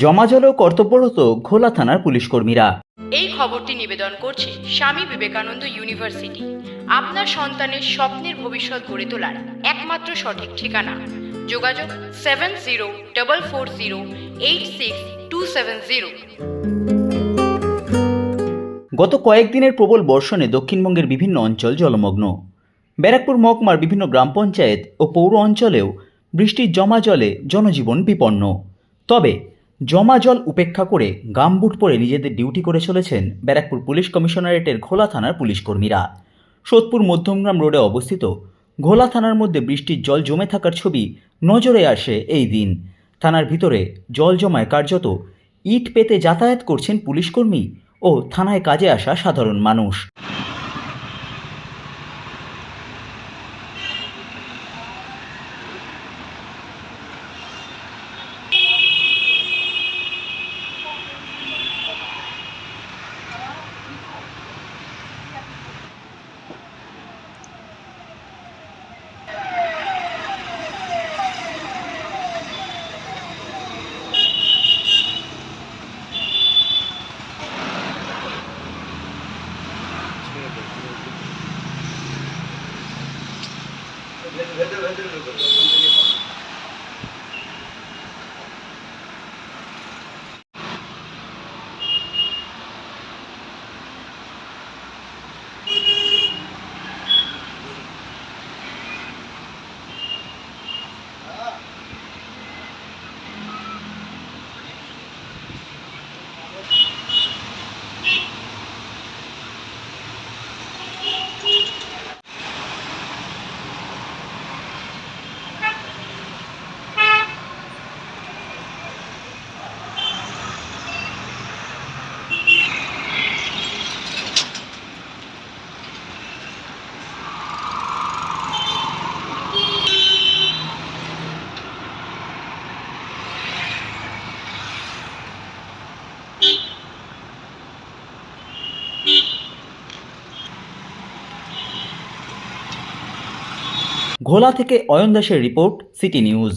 জমাজলেও কর্তব্যরত ঘোলা থানার পুলিশ কর্মীরা। এই খবরটি নিবেদন করছে স্বামী বিবেকানন্দ ইউনিভার্সিটি, আপনার সন্তানের স্বপ্নের ভবিষ্যৎ গড়ে তোলার একমাত্র সঠিক ঠিকানা। যোগাযোগ 7044086270। গত কয়েকদিনের প্রবল বর্ষণে দক্ষিণবঙ্গের বিভিন্ন অঞ্চল জলমগ্ন। ব্যারাকপুর মহকুমার বিভিন্ন গ্রাম পঞ্চায়েত ও পৌর অঞ্চলেও বৃষ্টির জমা জলে জনজীবন বিপন্ন। তবে জমা জল উপেক্ষা করে গামবুট পরে নিজেদের ডিউটি করে চলেছেন ব্যারাকপুর পুলিশ কমিশনারেটের ঘোলা থানার পুলিশ কর্মীরা। সোদপুর মধ্যমগ্রাম রোডে অবস্থিত ঘোলা থানার মধ্যে বৃষ্টির জল জমে থাকার ছবি নজরে আসে এই দিন। থানার ভিতরে জল জমায় কার্যত ইট পেতে যাতায়াত করছেন পুলিশকর্মী ও থানায় কাজে আসা সাধারণ মানুষ। ঘোলা থেকে অয়ন দাসের রিপোর্ট, সিটি নিউজ।